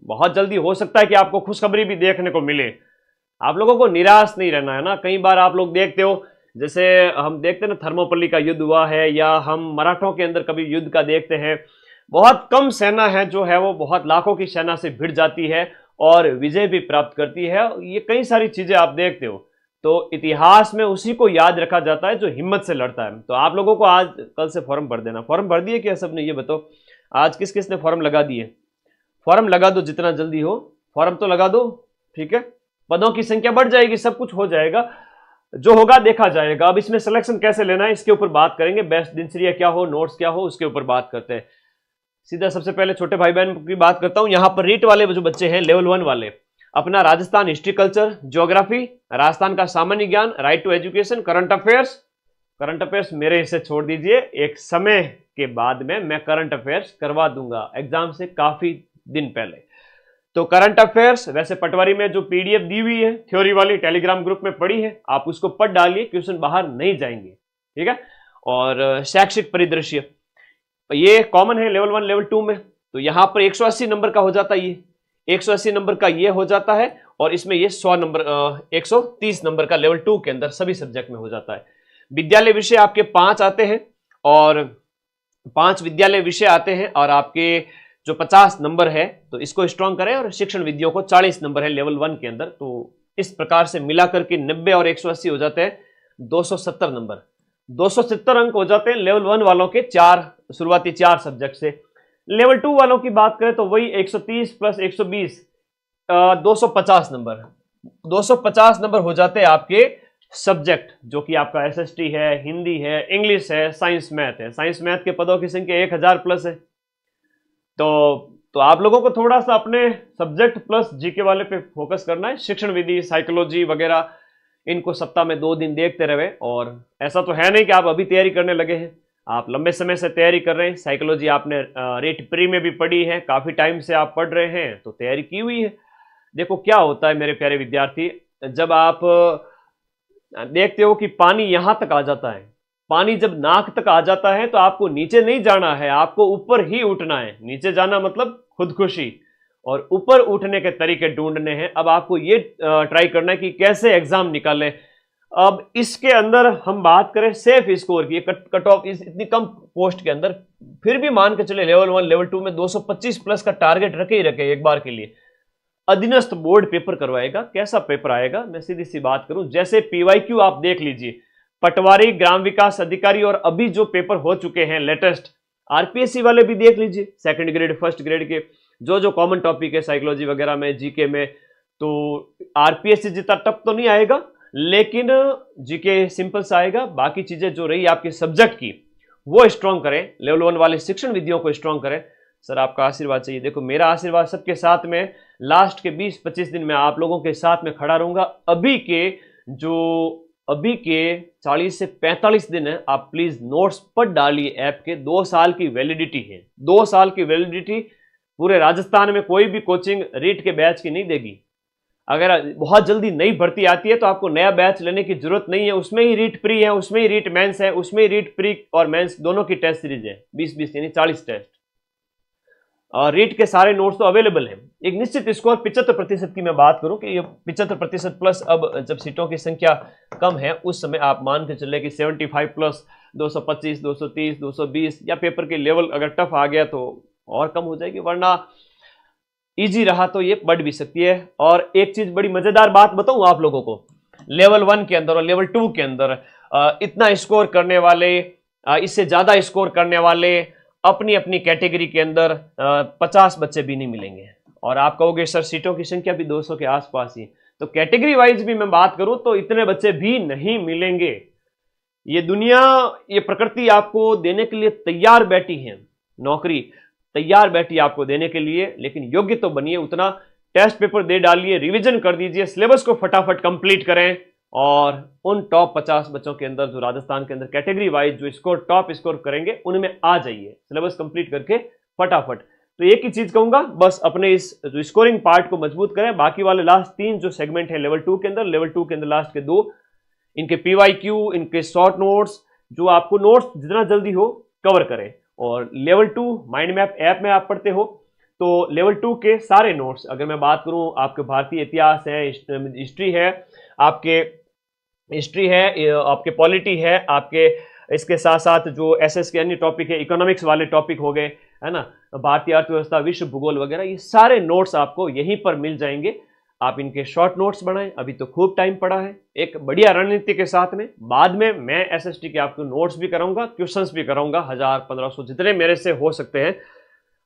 बहुत जल्दी हो सकता है कि आपको खुशखबरी भी देखने को मिले। आप लोगों को निराश नहीं रहना है ना। कई बार आप लोग देखते हो, जैसे हम देखते हैं ना, थर्मोपल्ली का युद्ध हुआ है, या हम मराठों के अंदर कभी युद्ध का देखते हैं, बहुत कम सेना है जो है वो बहुत लाखों की सेना से भिड़ जाती है और विजय भी प्राप्त करती है। ये कई सारी चीजें आप देखते हो। तो इतिहास में उसी को याद रखा जाता है जो हिम्मत से लड़ता है। तो आप लोगों को आज कल से फॉर्म भर देना। फॉर्म भर दिए क्या सबने, ये बताओ आज किस किस ने फॉर्म लगा दिए? फॉर्म लगा दो जितना जल्दी हो, फॉर्म तो लगा दो, ठीक है। पदों की संख्या बढ़ जाएगी, सब कुछ हो जाएगा, जो होगा देखा जाएगा। अब इसमें सिलेक्शन कैसे लेना है इसके ऊपर बात करेंगे। बेस्ट दिनचर्या क्या हो, नोट्स क्या हो, उसके ऊपर बात करते हैं। सीधा सबसे पहले छोटे भाई बहन की बात करता हूं। यहां पर रीट वाले जो बच्चे हैं, लेवल 1 वाले, अपना Rajasthan history culture geography, Rajasthan का सामान्य ज्ञान, right to education, current affairs मेरे हिस्से छोड़ दीजिए। एक समय के बाद में मैं करंट अफेयर्स करवा दूंगा एग्जाम से काफी दिन पहले। तो करंट अफेयर्स, वैसे पटवारी में जो पीडीएफ दी हुई है थ्योरी वाली, टेलीग्राम ग्रुप में पड़ी है, आप उसको पढ़ डालिए, क्वेश्चन बाहर नहीं जाएंगे, ठीक है। और शैक्षिक परिदृश्य ये कॉमन है लेवल 1 लेवल 2 में। तो यहां पर 180 नंबर का हो जाता है, ये 180 नंबर का ये हो जाता है, और इसमें ये 100 नंबर 130 नंबर का लेवल 2 के अंदर सभी सब्जेक्ट में हो जाता है। विद्यालय विषय आपके 5 आते हैं, और 5 विद्यालय विषय आते हैं, और आपके जो 50 नंबर है तो इसको स्ट्रॉन्ग करें, और शिक्षण विधियों को 40 नंबर है लेवल 1 के अंदर। तो इस प्रकार से मिलाकर के 90 और 180 हो जाते हैं 270 नंबर, 270 अंक हो जाते हैं लेवल 1 वालों के शुरुआती 4 सब्जेक्ट से। लेवल 2 वालों की बात करें तो वही 130 प्लस 120 250 नंबर, 250 नंबर हो जाते हैं आपके सब्जेक्ट, जो कि आपका एसएसटी है, हिंदी है, इंग्लिश है, साइंस मैथ है। साइंस मैथ के पदों की संख्या 1000 प्लस है। तो आप लोगों को थोड़ा सा अपने सब्जेक्ट प्लस जीके वाले पे फोकस करना है। शिक्षण विधि, साइकोलॉजी वगैरह, इनको सप्ताह में 2 दिन देखते रहे। और ऐसा तो है नहीं कि आप अभी तैयारी करने लगे हैं, आप लंबे समय से तैयारी कर रहे हैं। साइकोलॉजी आपने रेट प्री में भी पढ़ी है, काफी टाइम से आप पढ़ रहे हैं, तो तैयारी की हुई है। देखो क्या होता है मेरे प्यारे विद्यार्थी, जब आप देखते हो कि पानी यहां तक आ जाता है, पानी जब नाक तक आ जाता है तो आपको नीचे नहीं जाना है, आपको ऊपर ही उठना है। नीचे जाना मतलब खुदकुशी, और ऊपर उठने के तरीके ढूंढने हैं। अब आपको ये ट्राई करना है कि कैसे एग्जाम निकालें। अब इसके अंदर हम बात करें सेफ स्कोर की, कट ऑफ इतनी कम पोस्ट के अंदर, फिर भी मान के चले लेवल 1 लेवल 2 में 225 प्लस का टारगेट रखे ही रखे एक बार के लिए। अधीनस्थ बोर्ड पेपर करवाएगा, कैसा पेपर आएगा मैं सीधी सी बात करूं, जैसे पीवाईक्यू आप देख लीजिए, पटवारी, ग्राम विकास अधिकारी, और अभी जो पेपर हो चुके हैं लेटेस्ट आरपीएससी वाले भी देख लीजिए, सेकंड ग्रेड फर्स्ट ग्रेड के जो कॉमन टॉपिक है साइकोलॉजी वगैरह में, जीके में, तो आरपीएससी जितना टफ तो नहीं आएगा, लेकिन जीके सिंपल सा आएगा। बाकी चीजें जो रही आपके सब्जेक्ट की वो स्ट्रॉन्ग करें, लेवल 1 वाले शिक्षण विधियों को स्ट्रॉन्ग करें। सर आपका आशीर्वाद चाहिए। देखो मेरा आशीर्वाद सबके साथ में, लास्ट के 20-25 दिन में आप लोगों के साथ में खड़ा रहूंगा। अभी के 40 से 45 दिन है, आप प्लीज नोट्स पढ़ डालिए। ऐप के 2 साल की वैलिडिटी है, 2 साल की वैलिडिटी। पूरे राजस्थान में कोई भी कोचिंग रीट के बैच की नहीं देगी। अगर बहुत जल्दी नई भर्ती आती है तो आपको नया बैच लेने की जरूरत नहीं है, उसमें ही रीट प्री है, उसमें ही रीट मेंस है, उसमें ही रीट प्री और मेंस दोनों की टेस्ट सीरीज है, 20-20 यानी 40 टेस्ट। और रीट के सारे नोट्स तो अवेलेबल हैं। एक निश्चित स्कोर 75% की मैं बात करूं कि ये 75% प्लस, अब जब सीटों की संख्या कम है उस समय आप मान के चले कि 75 प्लस 225, 230, 220, या पेपर के लेवल अगर टफ आ गया तो और कम हो जाएगी, वरना इजी रहा तो ये बढ़ भी सकती है। और एक चीज बड़ी मजेदार बात बताऊं आप लोगों को, लेवल 1 के अंदर और लेवल 2 के अंदर इतना स्कोर करने वाले, इससे ज्यादा स्कोर करने वाले अपनी अपनी कैटेगरी के अंदर 50 बच्चे भी नहीं मिलेंगे। और आप कहोगे सर सीटों की संख्या भी 200 के आसपास ही, तो कैटेगरी वाइज भी मैं बात करूं तो इतने बच्चे भी नहीं मिलेंगे। ये दुनिया, ये प्रकृति आपको देने के लिए तैयार बैठी है, नौकरी तैयार बैठी आपको देने के लिए, लेकिन योग्य तो बनिए उतना। टेस्ट पेपर दे डालिए, रिवीजन कर दीजिए, सिलेबस को फटाफट कंप्लीट करें, और उन टॉप 50 बच्चों के अंदर जो राजस्थान के अंदर कैटेगरी वाइज जो टॉप स्कोर करेंगे उनमें आ जाइए, सिलेबस कंप्लीट करके फटाफट। तो एक ही चीज कहूंगा, बस अपने इस जो स्कोरिंग पार्ट को मजबूत करें। बाकी वाले लास्ट 3 जो सेगमेंट है लेवल 2 के अंदर लास्ट के 2, इनके पीवाईक्यू, इनके शॉर्ट नोट्स, जो आपको नोट्स जितना जल्दी हो कवर करें। और लेवल 2 माइंड मैप ऐप में आप पढ़ते हो तो लेवल 2 के सारे नोट्स, अगर मैं बात करूं, आपके भारतीय इतिहास है, हिस्ट्री है, आपके हिस्ट्री है, आपके पॉलिटी है, आपके इसके साथ साथ जो एसएस के अन्य टॉपिक है, इकोनॉमिक्स वाले टॉपिक हो गए, है ना, भारतीय अर्थव्यवस्था, विश्व भूगोल वगैरह, ये सारे नोट्स आपको यहीं पर मिल जाएंगे। आप इनके शॉर्ट नोट्स बनाएं, अभी तो खूब टाइम पड़ा है, एक बढ़िया रणनीति के साथ में। बाद में मैं एसएसटी के आपको नोट्स भी कराऊंगा, क्वेश्चंस भी कराऊंगा, 1000-1500 जितने मेरे से हो सकते हैं।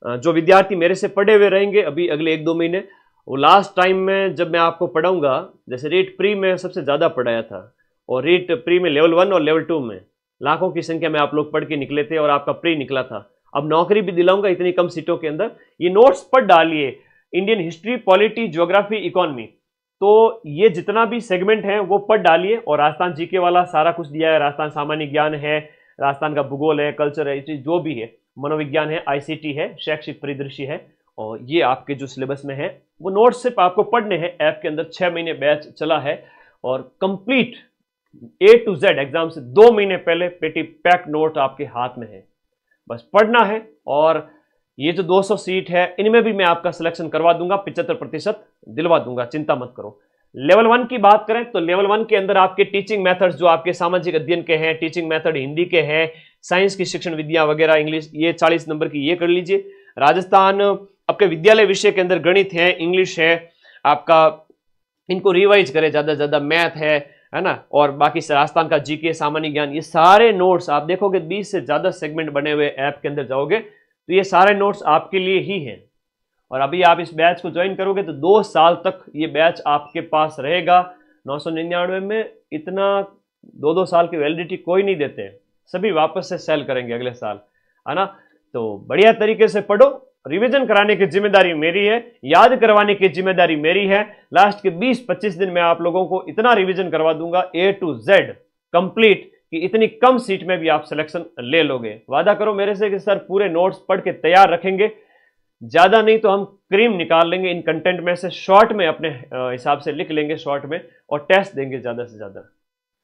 जो विद्यार्थी मेरे से पढ़े हुए रहेंगे अभी अगले 1-2 महीने, वो लास्ट टाइम में जब मैं आपको पढ़ाऊंगा, जैसे रीट प्री में सबसे ज़्यादा पढ़ाया था, और रीट प्री में लेवल 1 और लेवल 2 में लाखों की संख्या में आप लोग पढ़ के निकले थे और आपका प्री निकला था। अब नौकरी भी दिलाऊंगा इतनी कम सीटों के अंदर। ये नोट्स पढ़ डालिए, Indian history, polity, geography, economy, तो ये जितना भी सेगमेंट है वो पढ़ डालिए। और राजस्थान जीके वाला सारा कुछ दिया है, राजस्थान सामान्य ज्ञान है, राजस्थान का भूगोल है, कल्चर है, जो भी है, मनोविज्ञान है, आईसीटी है, शैक्षिक परिदृश्य है, और ये आपके जो सिलेबस में है वो नोट्स सिर्फ आपको पढ़ने हैं। ऐप के अंदर 6 महीने बैच चला है और complete A to Z exam से 2 महीने पहले पेटी पैक नोट आपके हाथ में है, बस पढ़ना है। और ये जो 200 सीट है इनमें भी मैं आपका सिलेक्शन करवा दूंगा, 75% दिलवा दूंगा, चिंता मत करो। लेवल 1 की बात करें तो लेवल 1 के अंदर आपके टीचिंग मेथड्स जो आपके सामाजिक अध्ययन के हैं, टीचिंग मेथड हिंदी के हैं, साइंस की शिक्षण विद्या वगैरह, इंग्लिश, ये 40 नंबर की ये कर लीजिए। राजस्थान आपके विद्यालय विषय के अंदर गणित है, इंग्लिश है आपका, इनको रिवाइज करें ज़्यादा से ज़्यादा, मैथ है ना, और बाकी राजस्थान का जीके, सामान्य ज्ञान, ये सारे नोट्स आप देखोगे 20 से ज़्यादा सेगमेंट बने हुए ऐप के अंदर जाओगे तो ये सारे नोट्स आपके लिए ही हैं। और अभी आप इस बैच को ज्वाइन करोगे तो 2 साल तक ये बैच आपके पास रहेगा। 999 में इतना 2-2 साल की वैलिडिटी कोई नहीं देते, सभी वापस से सेल करेंगे अगले साल, है ना। तो बढ़िया तरीके से पढ़ो, रिवीजन कराने की जिम्मेदारी मेरी है, याद करवाने की जिम्मेदारी मेरी है। लास्ट के 20-25 दिन में आप लोगों को इतना रिवीजन करवा दूंगा A to Z कंप्लीट कि इतनी कम सीट में भी आप सिलेक्शन ले लोगे। वादा करो मेरे से कि सर पूरे नोट्स पढ़ के तैयार रखेंगे, ज्यादा नहीं तो हम क्रीम निकाल लेंगे इन कंटेंट में से, शॉर्ट में अपने हिसाब से लिख लेंगे शॉर्ट में, और टेस्ट देंगे ज्यादा से ज्यादा।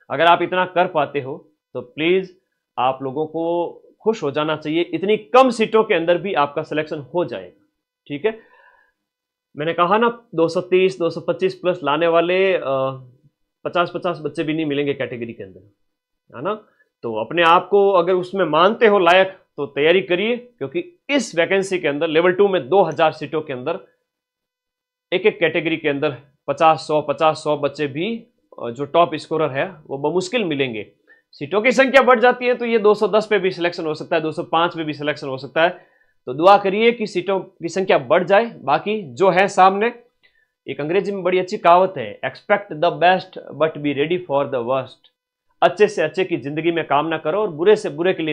अगर आप इतना कर पाते हो तो प्लीज आप लोगों को खुश हो जाना चाहिए, इतनी कम सीटों के अंदर भी आपका सिलेक्शन हो जाएगा। ठीक है, मैंने कहा ना 230 225 प्लस लाने वाले 50-50 बच्चे भी नहीं मिलेंगे कैटेगरी के अंदर, है ना। तो अपने आप को अगर उसमें मानते हो लायक तो तैयारी करिए, क्योंकि इस वैकेंसी के अंदर लेवल 2 में 2000 सीटों के अंदर एक एक कैटेगरी के अंदर 50-100 बच्चे भी जो टॉप स्कोरर है वो बमुश्किल मिलेंगे। सीटों की संख्या बढ़ जाती है तो ये 210 पे भी सिलेक्शन हो सकता है, 205 पे भी सिलेक्शन हो सकता है। तो दुआ करिए कि सीटों की संख्या बढ़ जाए। बाकी जो है सामने, एक अंग्रेजी में बड़ी अच्छी कहावत है, expect the best but be ready for the worst. अच्छे से अच्छे की जिंदगी में कामना करो और बुरे से बुरे के लिए